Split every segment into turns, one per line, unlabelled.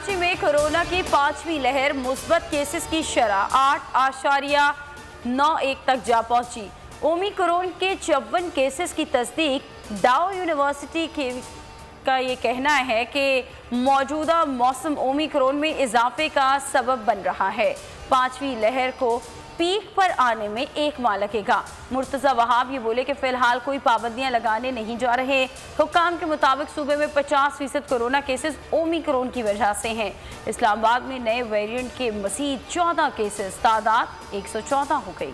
कराची में कोरोना की 5वीं लहर, मुस्बत केसेस की शरह 8.91 तक जा पहुंची। ओमिक्रॉन के 54 केसेस की तस्दीक। डाउ यूनिवर्सिटी का ये कहना है कि मौजूदा मौसम ओमिक्रॉन में इजाफे का सबब बन रहा है। 5वीं लहर को पीक पर आने में 1 माह लगेगा। मुर्तज़ा वहाब ये बोले कि फ़िलहाल कोई पाबंदियां लगाने नहीं जा रहे। हुक्काम के मुताबिक सूबे में 50% कोरोना केसेस ओमिक्रॉन की वजह से हैं। इस्लामाबाद में नए वेरिएंट के मज़ीद 14 केसेस, तादाद 114 हो गई।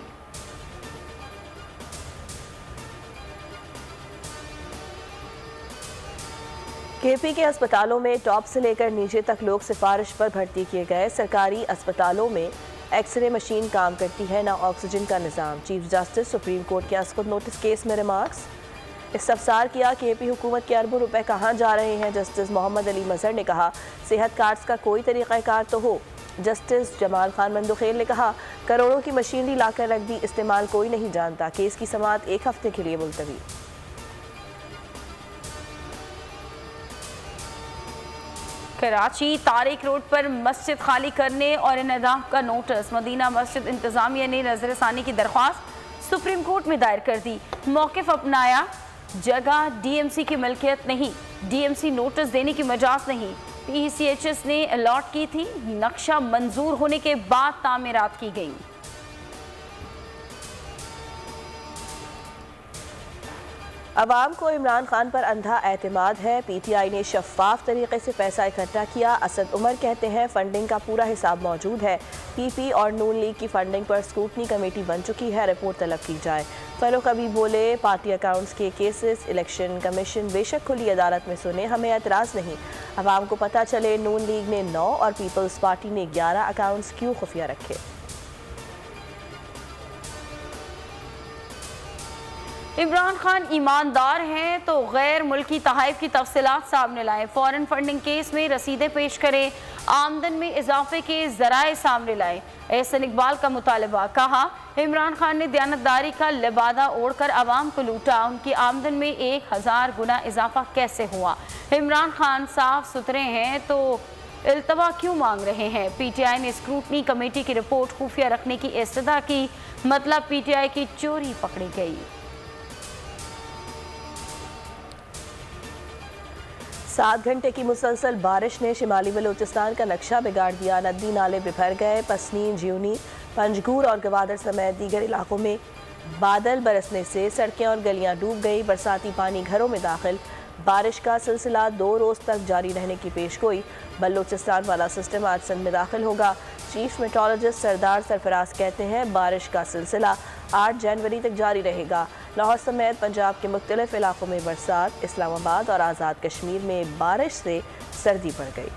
केपी के अस्पतालों में टॉप से लेकर नीचे तक लोग सिफारिश पर भर्ती किए गए। सरकारी अस्पतालों में एक्सरे मशीन काम करती है, ना ऑक्सीजन का निज़ाम। चीफ जस्टिस सुप्रीम कोर्ट के अस्कुद नोटिस केस में रिमार्क्स। इस्तफसार किया कि एपी हुकूमत के अरबों रुपए कहाँ जा रहे हैं। जस्टिस मोहम्मद अली मजहर ने कहा सेहत कार्ड्स का कोई तरीक़ाकार तो हो। जस्टिस जमाल खान मंदुखेल ने कहा करोड़ों की मशीनरी लाकर रख दी, इस्तेमाल कोई नहीं जानता। केस की समाअत 1 हफ्ते के लिए मुलतवी।
कराची तारिक रोड पर मस्जिद खाली करने और इनेदाम का नोटिस। मदीना मस्जिद इंतजामिया ने नजरसानी की दरख्वास्त सुप्रीम कोर्ट में दायर कर दी। मौक़िफ़ अपनाया, जगह डीएमसी की मिल्कियत नहीं, डीएमसी नोटिस देने की मजाज नहीं। पीसीएचएस ने अलॉट की थी, नक्शा मंजूर होने के बाद तामीरात की गई।
अवाम को इमरान खान पर अंधा एतमाद है। पीटीआई ने शफाफ तरीके से पैसा इकट्ठा किया। असद उमर कहते हैं फंडिंग का पूरा हिसाब मौजूद है। पीपी और नून लीग की फंडिंग पर स्क्रूटनी कमेटी बन चुकी है, रिपोर्ट तलब की जाए। फरूख अभी बोले पार्टी अकाउंट्स के केसेस इलेक्शन कमीशन बेशक खुली अदालत में सुने, हमें एतराज़ नहीं। अवाम को पता चले नून लीग ने 9 और पीपल्स पार्टी ने 11 अकाउंट्स क्यों खुफिया रखे।
इमरान खान ईमानदार हैं तो गैर मुल्की तहाइफ की तफसीलात सामने लाएं। फॉरेन फंडिंग केस में रसीदें पेश करें। आमदन में इजाफे के जराए सामने लाएं। एहसन इकबाल का मुतालबा। कहा इमरान खान ने दयानतदारी का लिबादा ओढ़कर आवाम को लूटा, उनकी आमदन में 1000 गुना इजाफा कैसे हुआ। इमरान खान साफ सुथरे हैं तो इल्तवा क्यों मांग रहे हैं। पीटीआई ने स्क्रूटनी कमेटी की रिपोर्ट खुफिया रखने की इस्तदा की, मतलब पीटीआई की चोरी पकड़ी गई।
7 घंटे की मुसलसल बारिश ने शिमाली बलूचिस्तान का नक्शा बिगाड़ दिया। नदी नाले बिफर गए। पसनीन, ज्यूनी, पंजगूर और गवादर समेत दीगर इलाकों में बादल बरसने से सड़कें और गलियां डूब गई। बरसाती पानी घरों में दाखिल। बारिश का सिलसिला 2 रोज़ तक जारी रहने की पेशगोई। बलूचिस्तान वाला सिस्टम आज सिंध में दाखिल होगा। चीफ मेट्रोलॉजिस्ट सरदार सरफराज कहते हैं बारिश का सिलसिला 8 जनवरी तक जारी रहेगा। लाहौर समेत पंजाब के मुख्तलिफ इलाकों में बरसात। इस्लामाबाद और आज़ाद कश्मीर में बारिश से सर्दी बढ़ गई।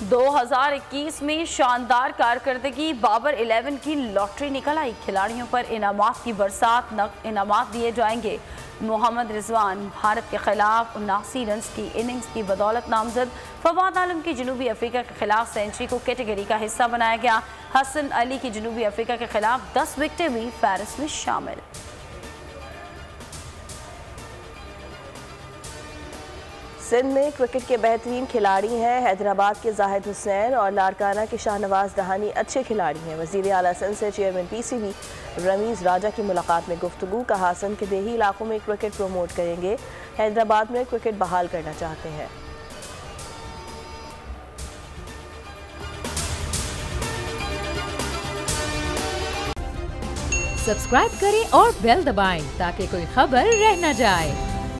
दो 2021 में शानदार कारकर्दगी। बाबर 11 की लॉटरी निकल आई। खिलाड़ियों पर इनामात की बरसात, नकद इनामात दिए जाएंगे। मोहम्मद रिजवान भारत के खिलाफ 79 रन की इनिंग्स की बदौलत नामजद। फवाद आलम की जनूबी अफ्रीका के खिलाफ सेंचुरी को कैटेगरी का हिस्सा बनाया गया। हसन अली की जनूबी अफ्रीका के खिलाफ 10 विकेटें भी फहरिस्त में शामिल।
सिंध में क्रिकेट के बेहतरीन खिलाड़ी हैं। हैदराबाद के जाहिद हुसैन और लाड़काना के शाहनवाज दहानी अच्छे खिलाड़ी हैं। वज़ीर आला सिंध से चेयरमैन पीसीबी रमीज़ राजा की मुलाकात में गुफ्तगू। कहा सिंध के देही इलाकों में क्रिकेट प्रमोट करेंगे। हैदराबाद में क्रिकेट बहाल करना चाहते हैं।
सब्सक्राइब करें और बेल दबाएं ताकि कोई खबर रह न जाए।